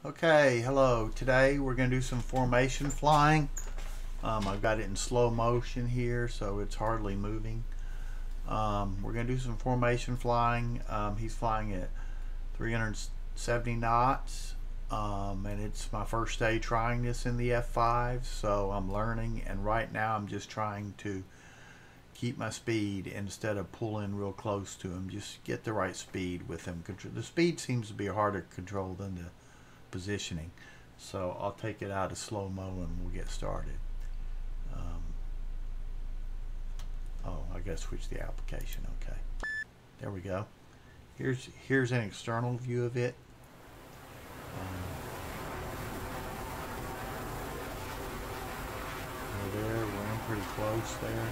Okay, hello. Today we're going to do some formation flying. I've got it in slow motion here, so it's hardly moving. We're going to do some formation flying. He's flying at 370 knots, and it's my first day trying this in the F5, so I'm learning, and right now I'm just trying to keep my speed instead of pulling real close to him. Just get the right speed with him. The speed seems to be harder to control than the positioning, so I'll take it out of slow-mo and we'll get started. Oh, I gotta switch the application. Okay, there we go. Here's an external view of it. There, we're in pretty close there.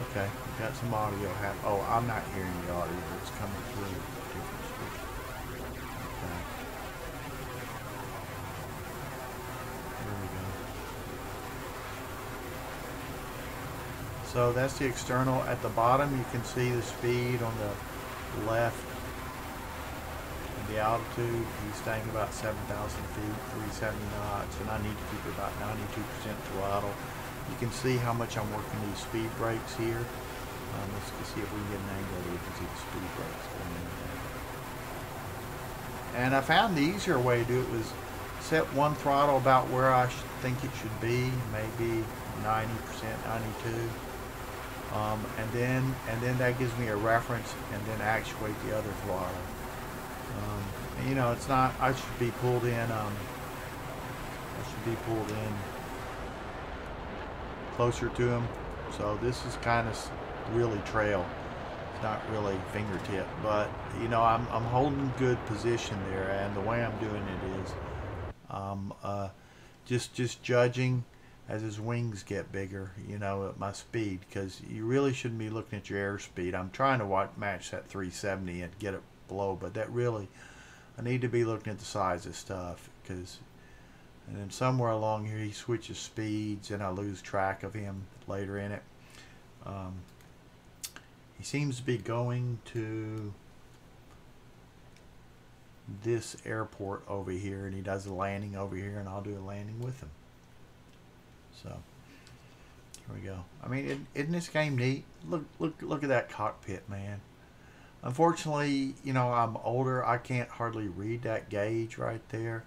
Okay, we got some audio happening. Oh, I'm not hearing the audio. It's coming through different speakers. Okay. There we go. So that's the external. At the bottom, you can see the speed on the left and the altitude. He's staying about 7,000 feet, 370 knots, and I need to keep it about 92% throttle. You can see how much I'm working these speed brakes here. Let's see if we can get an angle where we can see the speed brakes going in there. And I found the easier way to do it was set one throttle about where I think it should be, maybe 90%, 92. And then that gives me a reference, and then actuate the other throttle. And, you know, it's not. I should be pulled in. Closer to him, so this is kind of really trail. It's not really fingertip, but you know, I'm holding good position there, and the way I'm doing it is just judging as his wings get bigger, you know, at my speed, because you really shouldn't be looking at your airspeed. I'm trying to match that 370 and get it below, but that really, I need to be looking at the size of stuff, because. And then somewhere along here he switches speeds and I lose track of him later in it. He seems to be going to this airport over here, and he does a landing over here, and I'll do a landing with him. So here we go. I mean, isn't this game neat? Look at that cockpit, man. Unfortunately, you know, I'm older. I can't hardly read that gauge right there.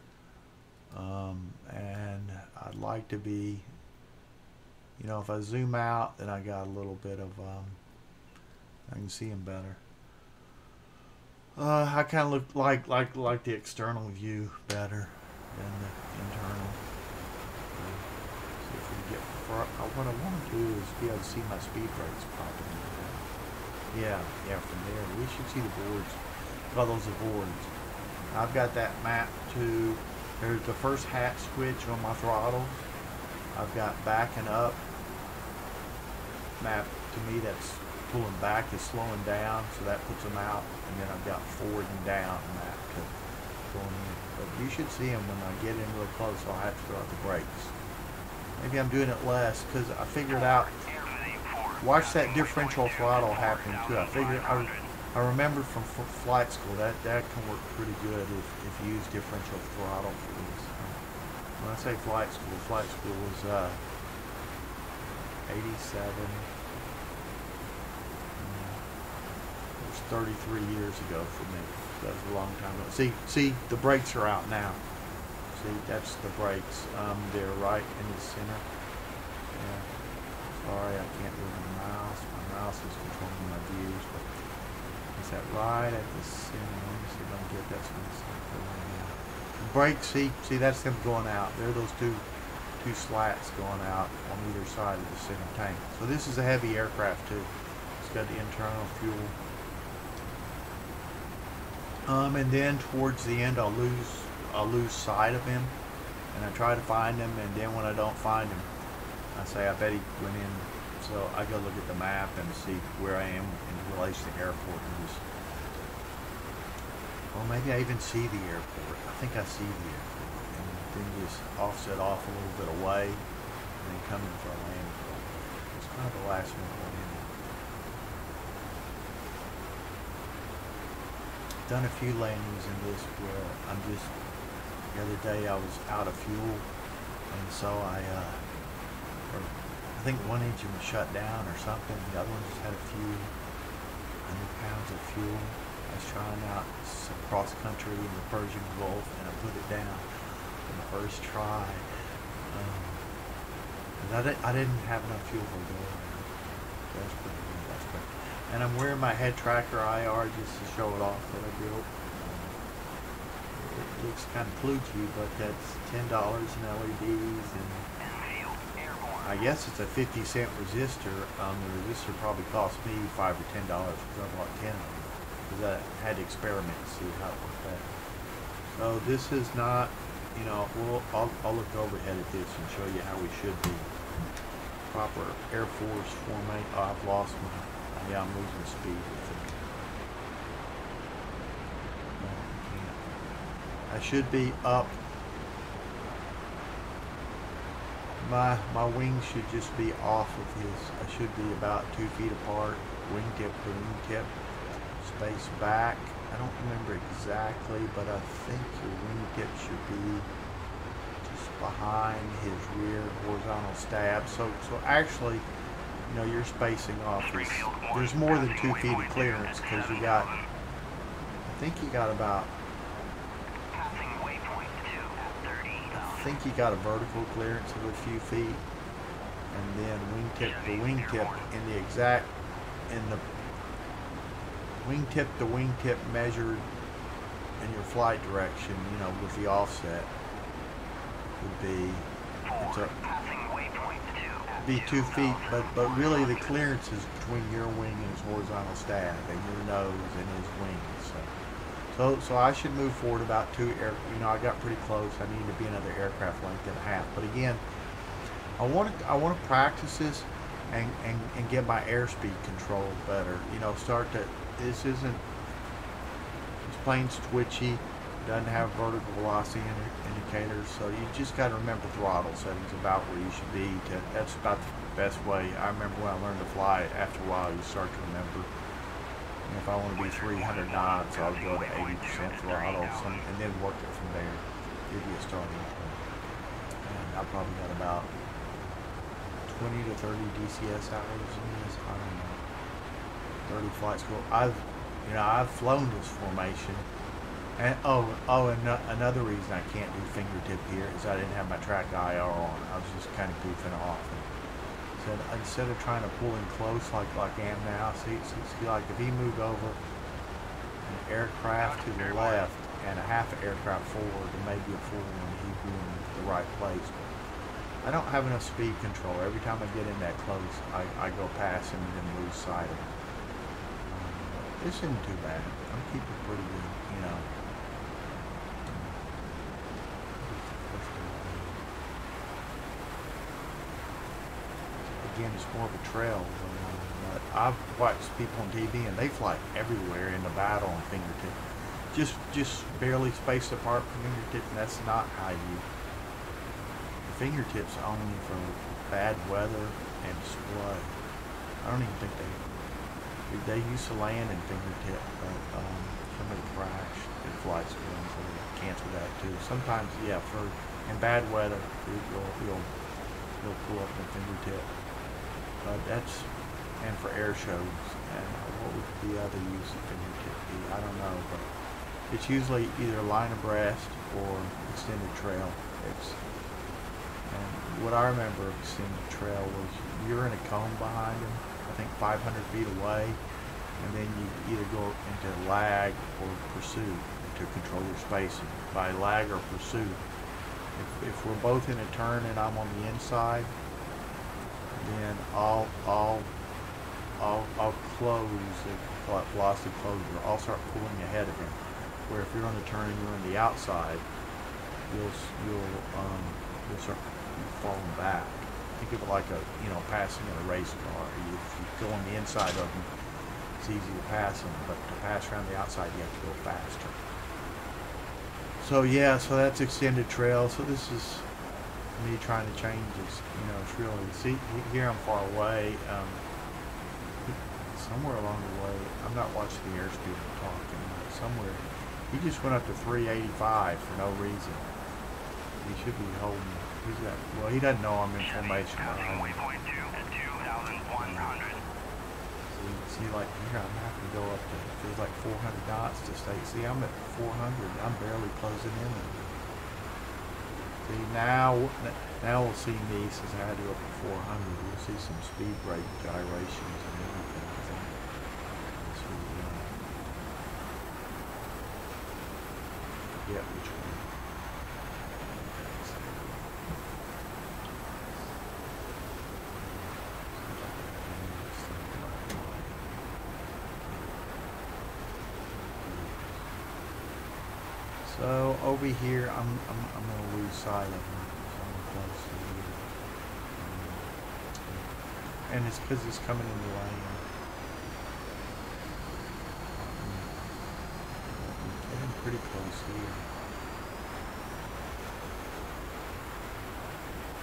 And I'd like to be, you know, if I zoom out, then I got a little bit of, I can see him better. I kind of look like the external view better than the internal. See if we get, what I want to do is be able to see my speed brakes popping in. Yeah, from there. We should see the boards. Oh, those are boards. I've got that map to. There's the first hat switch on my throttle. I've got backing up map. To me, that's pulling back is slowing down, so that puts them out. And then I've got forward and down map to going in. But you should see them when I get in real close. So I have to throw out the brakes. Maybe I'm doing it less because I figured out. Watch that differential throttle happening too. I remember from flight school that can work pretty good if you use differential throttle for this. When I say flight school was 87. It was 33 years ago for me. That was a long time ago. See, the brakes are out now. See, that's the brakes. They're right in the center. Yeah. Sorry, I can't move my mouse. My mouse is controlling my views, but. Is that right at the center? Let me see if I can get that one. Brakes, see that's them going out. There are those two slats going out on either side of the center tank. So this is a heavy aircraft too. It's got the internal fuel. And then towards the end I'll lose sight of him, and I try to find him, and then when I don't find him, I say I bet he went in. So I go look at the map and see where I am in relation to the airport. And just, well, maybe I even see the airport. I think I see the airport. And then just offset off a little bit away and then come in for a landing. It's kind of the last one I went in. done a few landings in this where I'm just, the other day I was out of fuel, and so I think one engine was shut down or something. The other one just had a few 100 pounds of fuel. I was trying out some cross country in the Persian Gulf, and I put it down on the first try. I didn't have enough fuel for going. That's pretty good. That's great. And I'm wearing my head tracker IR just to show it off that I built. It looks kind of kludgy, but that's $10 in LEDs, and I guess it's a 50-cent resistor. The resistor probably cost me $5 or $10 because I bought 10 of them, because I had to experiment and see how it worked out. So this is not, you know, I'll look overhead at this and show you how we should be. Proper Air Force formation. Oh, I've lost my, yeah, I'm losing speed with it. No, I can't. I should be up. My wings should just be off of his. I should be about 2 feet apart. Wingtip to wingtip. Space back. I don't remember exactly, but I think your wingtip should be just behind his rear horizontal stab. So actually, you know, you're spacing off. There's more than 2 feet of clearance, because you got, I think you got about, I think you got a vertical clearance of a few feet, and then wingtip to wingtip in the exact, in the wingtip to wingtip measured in your flight direction, you know, with the offset would be, be 2 feet, but really the clearance is between your wing and his horizontal stab, and your nose and his wings. So I should move forward about 2 air. You know, I got pretty close. I need to be another aircraft length and a half. But again, I want to practice this and get my airspeed control better. You know, start to. This isn't. This plane's twitchy. Doesn't have vertical velocity indicators. So you just got to remember throttle settings about where you should be. That's about the best way. I remember when I learned to fly. After a while, you start to remember. And if I want to be 300 knots, I'll go to 80% throttle, and then work it from there. Give you a starting point. And I probably got about 20 to 30 DCS hours in this. I don't know. 30 flight school. I've flown this formation. And another reason I can't do fingertip here is I didn't have my track IR on. I was just kind of goofing off. Instead of trying to pull in close like I am now, see, like if he moved over an aircraft to the left and a half an aircraft forward, and maybe a full one, he'd be in the right place. But I don't have enough speed control. Every time I get in that close, I go past him and then lose sight of him. This isn't too bad. I'm keeping pretty good, you know. Again, it's more of a trail. But I've watched people on TV and they fly everywhere in the battle on fingertip. Just barely spaced apart from fingertip, and that's not how you. The fingertips only for bad weather and display. I don't even think they used to land in fingertip, but somebody crashed in flight school, so they canceled that too. Sometimes, yeah, in bad weather, you'll pull up the fingertip. That's, and for air shows, and what would the other use of fingertip be? I don't know, but it's usually either line abreast or extended trail. And what I remember of extended trail was you're in a cone behind them, I think 500 feet away, and then you either go into lag or pursuit to control your spacing. By lag or pursuit, if we're both in a turn and I'm on the inside, then I'll close the velocity closure. I'll start pulling ahead of him. Where if you're on the turn and you're on the outside, you'll start falling back. Think of it like passing in a race car. If you go on the inside of them, it's easy to pass them, but to pass around the outside, you have to go faster. So yeah, so that's extended trail. So this is me trying to change this. It's really, see, here I'm far away. somewhere along the way, I'm not watching the airspeed, I'm talking, but somewhere, he just went up to 385 for no reason. He should be holding, he's got, well, he doesn't know I'm in formation. See, like here, I'm having to go up to, it feels like 400 knots to stay. See, I'm at 400, I'm barely closing in. See, now we'll see me since I had to go up to 400. We'll see some speed brake gyrations and everything. I think. So, forget which one. So over here, I'm gonna lose sight of him. So I'm close to here, and it's because it's coming in the lane. I'm getting pretty close here,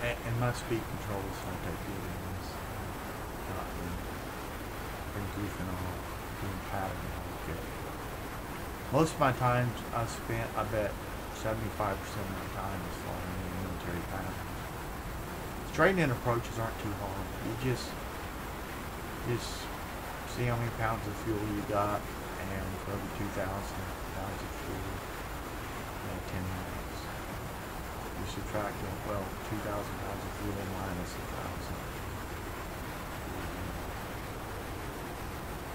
and my speed control is not that good in this. Not been goofing off, doing pattern. Okay. Most of my time I spent, I bet 75% of my time is flying in military patterns. Straight in approaches aren't too hard. You just see how many pounds of fuel you got, and for every 2,000 pounds of fuel, 10 minutes. You subtract, well, 2,000 pounds of fuel minus 1,000.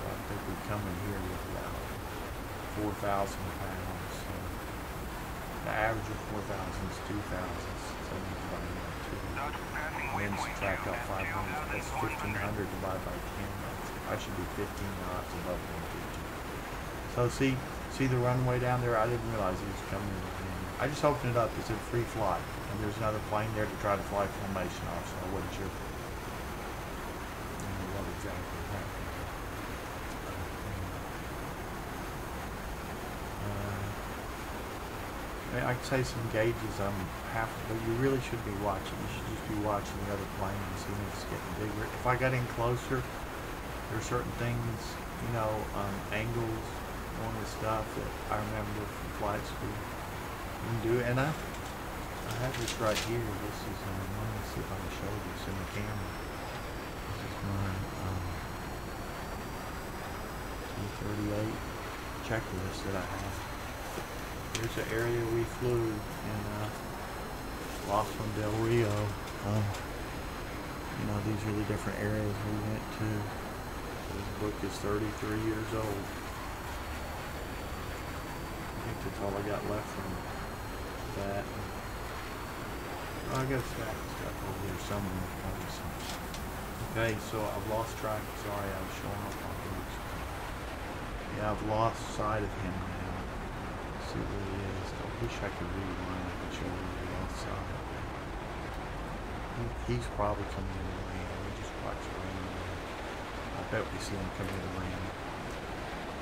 I think we come in here with about 4,000 pounds. So the average of 4,000 is 2,000. So then subtract out 500. That's 1,500 divided by 10. I should be 15 knots above 150. So see the runway down there? I didn't realize it was coming in. I just opened it up. It's a free flight, and there's another plane there to try to fly formation off. So I wasn't sure what exactly happened. I'd say some gauges but you really should be watching. You should just be watching the other plane and seeing if it's getting bigger. If I got in closer, there are certain things, angles, all this stuff that I remember from flight school. You can do it, and I have this right here. This is, let me see if I can show this in the camera. This is my T-38 checklist that I have. Here's the area we flew in Los Del Rio. These are the different areas we went to. This book is 33 years old. I think that's all I got left from that. I got a stack of stuff over here somewhere. Okay, so I've lost track. Sorry, I was showing off my boots. Yeah, I've lost sight of him now. See where he is. I wish I could rewind. I could show you the outside. He's probably coming in the rain. We just watched rain. I bet we see him coming in the rain.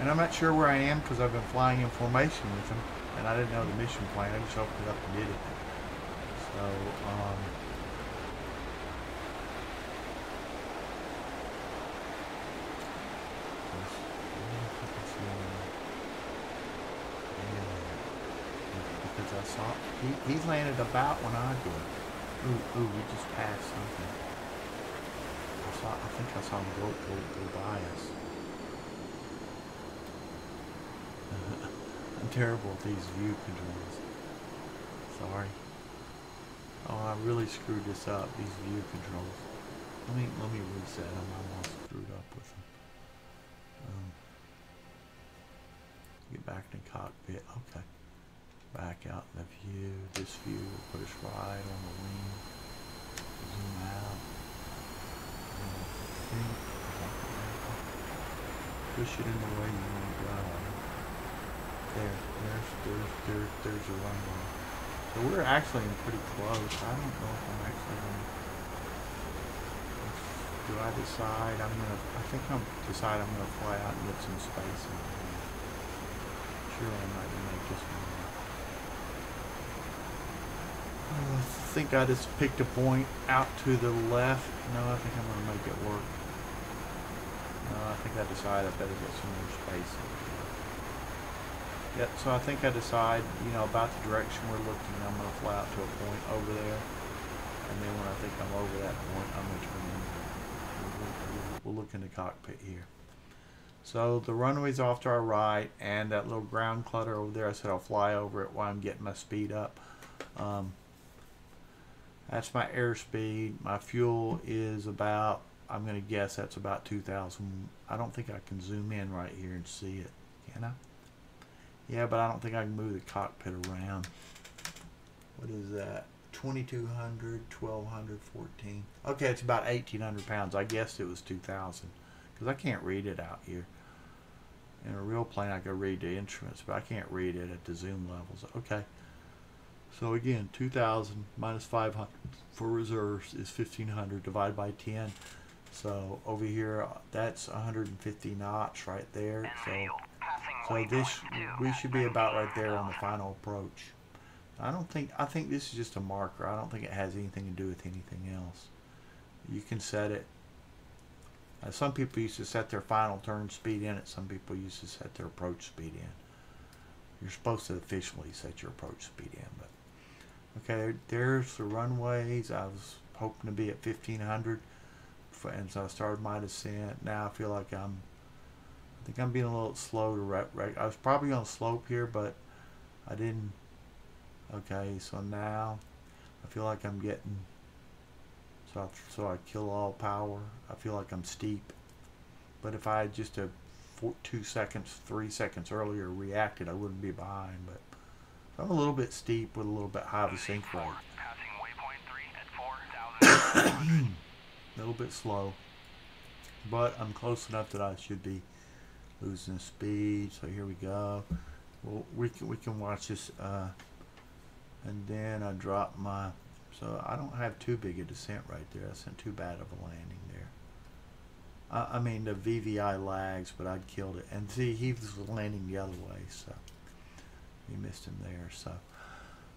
And I'm not sure where I am because I've been flying in formation with him, and I didn't know the mission plan. I just opened it up and did it. So, I saw he landed about when I did. Ooh, we just passed something. I think I saw him go by us. I'm terrible at these view controls. Sorry. Oh, I really screwed this up. These view controls. Let me reset them. I'm all screwed up with them. Get back in the cockpit. Okay. Back out in the view. This view will put us right on the wing. Zoom out. Push it in the way you want to go. There's a runway. So we're actually pretty close. I don't know if I'm actually going to. Do I decide I'm going to? I think I'm going to fly out and get some space. Sure, I might make this one. I think I just picked a point out to the left. No, I think I'm going to make it work. I think I decided I better get some more spacing. Yep, so I think I decide, you know, about the direction we're looking. I'm going to fly out to a point over there. And then when I think I'm over that point, I'm going to turn in. We'll look in the cockpit here. So the runway's off to our right, and that little ground clutter over there, I said I'll fly over it while I'm getting my speed up. That's my airspeed. My fuel is about, I'm going to guess that's about 2,000. I don't think I can zoom in right here and see it. Can I? Yeah, but I don't think I can move the cockpit around. What is that? 2,200, 1,200, 14. Okay, it's about 1,800 pounds. I guessed it was 2,000 because I can't read it out here. In a real plane, I can read the instruments, but I can't read it at the zoom levels. Okay. So again, 2,000 minus 500 for reserves is 1,500 divided by 10. So over here, that's 150 knots right there. So this, we should be about right there on the final approach. I think this is just a marker. I don't think it has anything to do with anything else. You can set it. Some people used to set their final turn speed in it. Some people used to set their approach speed in. You're supposed to officially set your approach speed in, but okay, there's the runways. I was hoping to be at 1,500, and so I started my descent. Now I feel like I think I'm being a little slow to I was probably on a slope here, but I didn't. Okay, so now I feel like I'm getting. So I kill all power. I feel like I'm steep, but if I had just 2 seconds, 3 seconds earlier reacted, I wouldn't be behind. But I'm a little bit steep with a little bit high of a sink rate. A little bit slow, but I'm close enough that I should be losing speed. So here we go. Well, we can watch this, and then I drop my. So I don't have too big a descent right there. That's not too bad of a landing there. I mean, the VVI lags, but I'd killed it. And see, he was landing the other way, so we missed him there.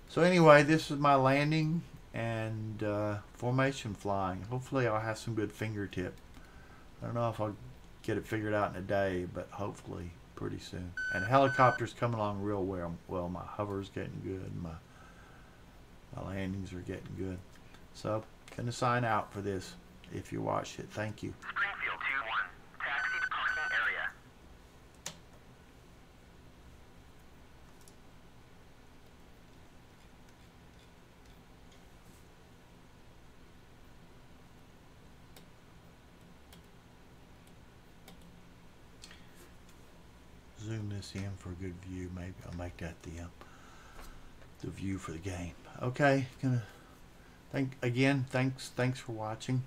So anyway, this is my landing and formation flying. Hopefully I'll have some good fingertip. I don't know if I'll get it figured out in a day, but hopefully pretty soon. And the helicopter's coming along real well. My hover's getting good. My landings are getting good. So, gonna sign out for this. If you watched it, thank you. Springfield 2-1, taxi to parking area. Zoom this in for a good view. Maybe I'll make that the view for the game. Okay, thanks for watching.